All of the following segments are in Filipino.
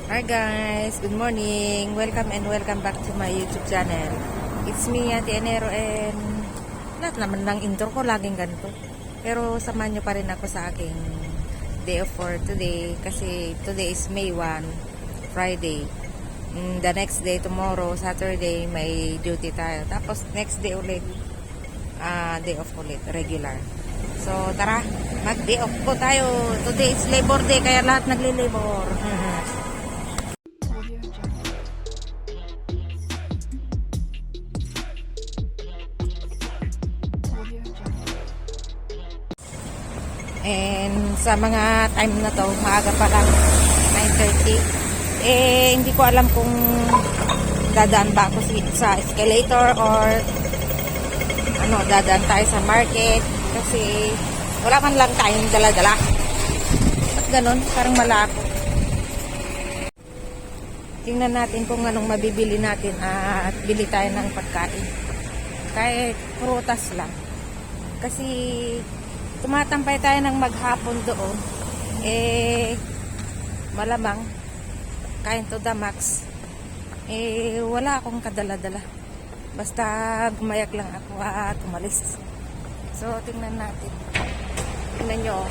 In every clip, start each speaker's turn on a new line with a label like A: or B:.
A: Hi guys, good morning. Welcome and welcome back to my YouTube channel. It's me, Ate Enero, and lahat naman ng intro ko laging ganito. Pero samahan nyo pa rin ako sa aking day off for today kasi today is May 1, Friday. The next day, tomorrow, Saturday, may duty tayo. Tapos next day ulit, day off ulit, regular. So tara, mag-day off po tayo. Today is Labor Day kaya lahat nagli-labor. And sa mga time na to, maaga pa lang, 9:30. Hindi ko alam kung dadaan ba ako sa escalator or dadaan tayo sa market kasi wala man lang tayong dala-dala. At ganun, parang malako. Tingnan natin kung anong mabibili natin at bili tayo ng pagkain. Kahit prutas lang. Kasi tumatampay tayo ng maghapon doon, malamang kain to the max, wala akong kadala-dala, basta gumayak lang ako at umalis. So tingnan natin, tingnan nyo,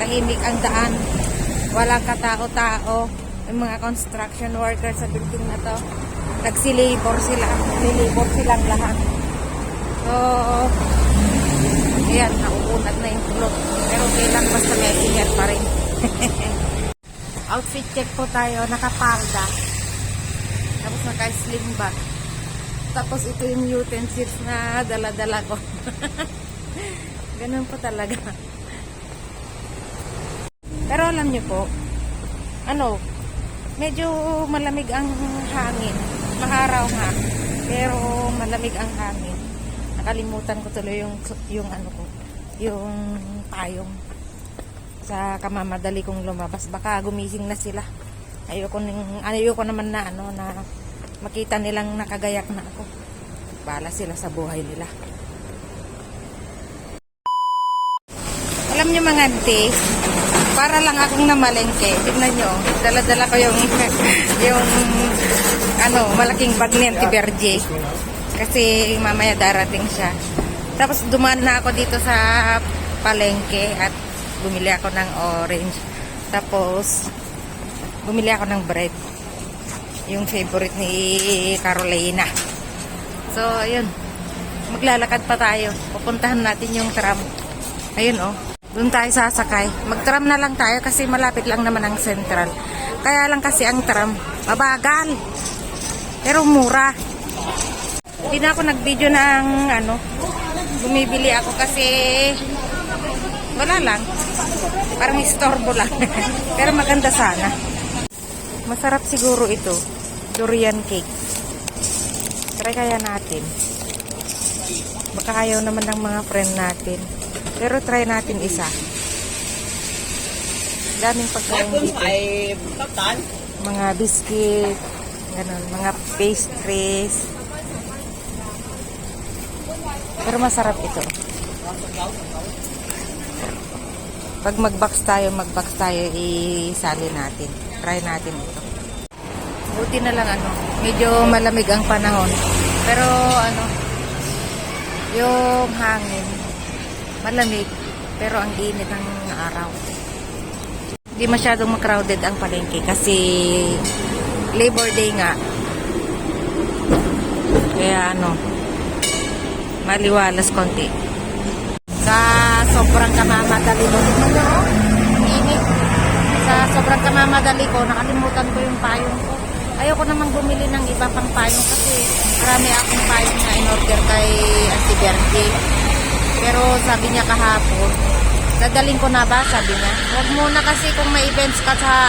A: tahimik ang daan, walang katao-tao. Yung mga construction workers sa building na to, nagsilibor sila, nilibor silang lahat. So ayan, nauunat na yung tulog. Pero okay lang, basta may ingat pa rin. Outfit check po tayo, nakapalda. Tapos naka-sling bag. Tapos ito yung utensils na dala-dala ko. Ganun po talaga. Pero alam nyo po, medyo malamig ang hangin. Maharaw nga. Pero malamig ang hangin. Nakalimutan ko tuloy yung payong sa kamamadali kong lumabas, baka gumising na sila. Ayoko naman na na makita nilang nakagayak na ako. Bala sila sa buhay nila. Alam niyo mga auntie, para lang akong namalengke. Tignan niyo, dala-dala ko yung malaking bag ni Auntie Berje. Kasi mamaya darating siya. Tapos dumaan na ako dito sa palengke at bumili ako ng orange. Tapos bumili ako ng bread. Yung favorite ni Carolina. So, ayun. Maglalakad pa tayo. Pupuntahan natin yung tram. Ayun doon tayo sasakay. Mag-tram na lang tayo kasi malapit lang naman ang Central. Kaya lang kasi ang tram mabagal. Pero mura. Hindi na ako nag-video ng bumibili ako kasi wala lang. Parang istorbo lang. Pero maganda sana. Masarap siguro ito. Durian cake. Try kaya natin. Baka ayaw naman ng mga friend natin. Pero try natin isa. Daming pagkain dito. Mga biscuit, ganun, mga pastries. Pero masarap ito. Pag mag-box tayo, isali natin. Try natin ito. Buti na lang medyo malamig ang panahon. Pero yung hangin, malamig. Pero ang init ng araw. Hindi masyadong crowded ang palengke kasi Labor Day nga. Kaya maliwalas konti. Sa sobrang kamamadali ko, init. Sa sobrang kamamadali ko, nakalimutan ko yung payong ko. Ayoko namang bumili ng iba pang payong kasi marami akong payong na in-order kay Auntie Bertie. Pero sabi niya kahapon, dadaling ko na ba? Sabi niya. Huwag muna kasi kung may events ka sa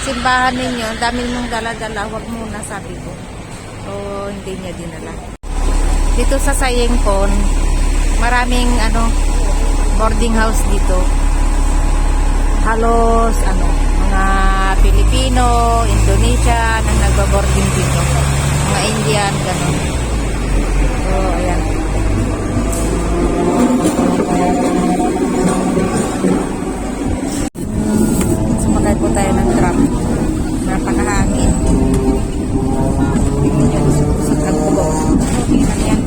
A: simbahan ninyo, dami mong dala-dala, huwag muna, sabi ko. So, hindi niya dinala. Dito sa Sayengpon, maraming boarding house dito. Halos mga Pilipino, Indonesia nang nagbo-boarding dito. Mga Indian, gano'n. So, ayan. Sumakay po tayo ng tram. Napakahangin. Tingnan nyo, usok ang bubong. Okay na yan.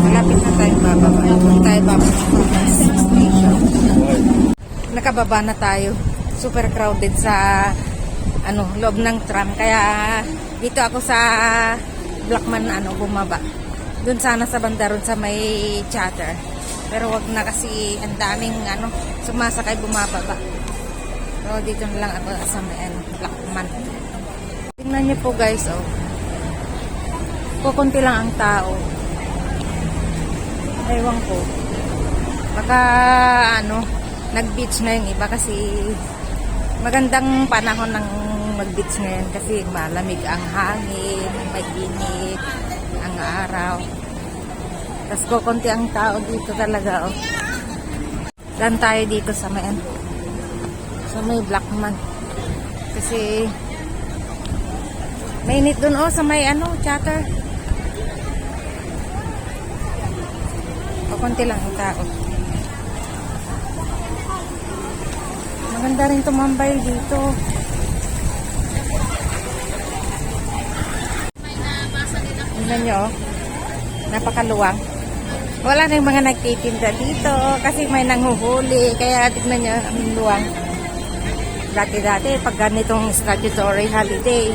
A: Malapit na tayo bababa. Kung tayo bababa sa station. Nakababa na tayo. Super crowded sa loob ng tram. Kaya dito ako sa Blackman bumaba. Doon sana sa banda ron sa may Chatter. Pero wag na kasi ang daming sumasakay bumababa. So dito na lang ako sa may Blackman. Tingnan niyo po guys, oh. Kukunti lang ang tao. Ewan ko. Baka nag-beach na yung iba kasi magandang panahon ng mag-beach ngayon kasi malamig ang hangin, mag-init ang araw. Tapos kukunti ang tao dito talaga, oh. Dan tayo dito sa may Blackman. Kasi mainit dun, oh, sa may Chatter. Kukunti lang ang tao. Maganda rin tumambay dito. Tingnan nyo, oh. Napakaluwang. Wala na yung mga nagtitinda dito kasi may nanghuhuli. Kaya tignan nyo, ang luwang. Dati-dati, pag ganitong statutory holiday,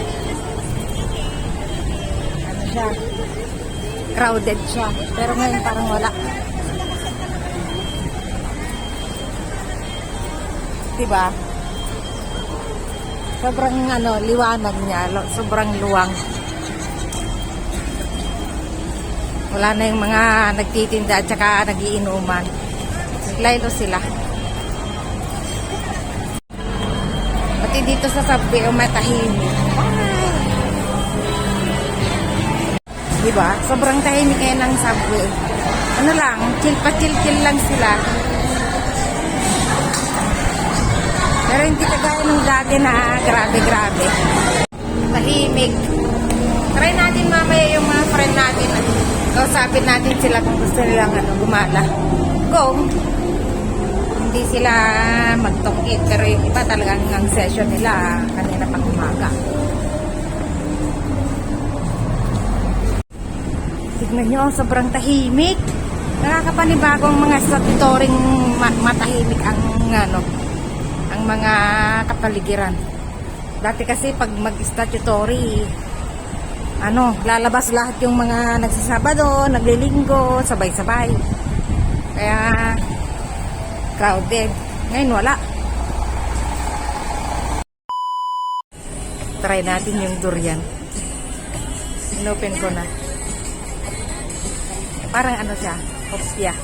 A: siya, crowded siya. Pero ngayon parang wala. Diba? Sobrang liwanag niya, sobrang luwang. Wala na yung mga nagtitinda at saka nagiinuman. Laylo sila. Pati dito sa subway, matahimik. Diba? Sobrang tahimik ngayon ng subway. Lang, chill lang sila. Pero hindi kagaya nung dati na grabe. Tahimik. Try natin mamaya yung mga friend natin. Kausapin natin sila kung gusto nilang gumala. Go! Hindi sila magtokit. Pero yung iba talagang ang session nila kanina pang umaga. Tignan nyo, sobrang tahimik. Nakakapanibagong mga statutoring matahimik ang mga kapaligiran. Dati kasi pag mag-statutory, lalabas lahat yung mga nagsasabado, naglilinggo, sabay-sabay. Kaya crowded. Ngayon wala. Try natin yung durian. Inopen ko na. Parang siya, hopya.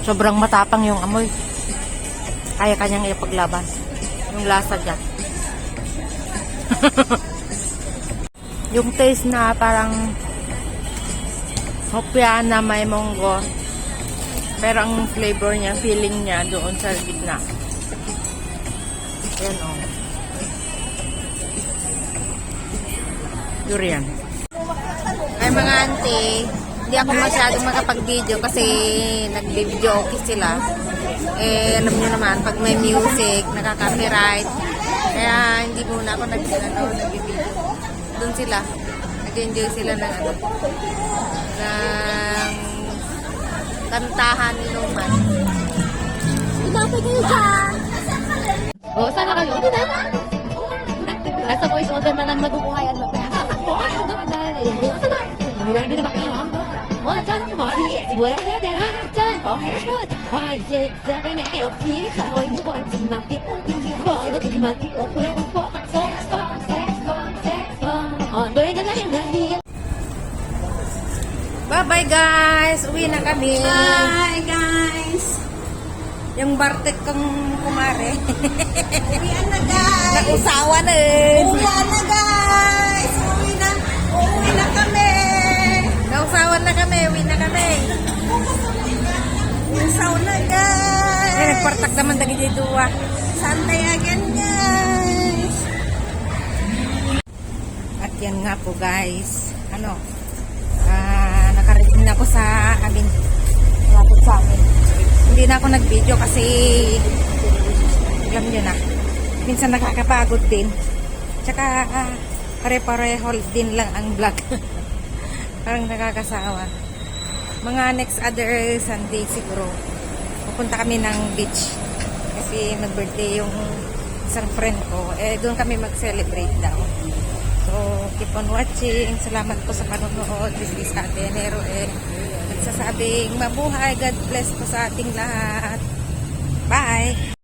A: Sobrang matapang yung amoy. Kaya kanyang ipaglaban. Yung lasa dyan. Yung taste na parang hopya na may monggo. Pero ang flavor niya, feeling niya doon sa gitna. Ayan, oh. Durian. Ay mga auntie, hindi ako masyadong makapag-video kasi nag-video okay sila. Alam nyo naman, pag may music, nakaka-copyright. Kaya hindi muna ako nag-video. Doon sila. Nag-enjoy sila ng kantahan ni Luman. Inapay kayo dyan!
B: Oh, sana kayo? Hindi na. Nasa voice order na lang magbubuhayan mo. Hindi na makayo.
A: Bye-bye guys! Uwi na kami!
B: Bye guys!
A: Yung Bartek kong kumare.
B: Uwian na guys!
A: Nakusawa na eh!
B: Uwian na guys! Uwi na kami!
A: Nausawan na kami! Uwi na kami!
B: Usaw na guys!
A: Nagpartak naman dagi dito ah.
B: Sunday again guys!
A: yan nga po guys. Nakarating na po sa amin. Malapit sa amin. Hindi na ako nag-video kasi alam nyo na. Minsan nakakapagod din. Tsaka pare-pareho din lang ang vlog. Parang nakakasawa. Mga next other Sunday siguro pupunta kami ng beach. Kasi mag-birthday yung isang friend ko. Doon kami mag-celebrate daw. So, keep on watching. Salamat po sa panonood. This is Ate Nero. Nagsasabing mabuhay. God bless po sa ating lahat. Bye!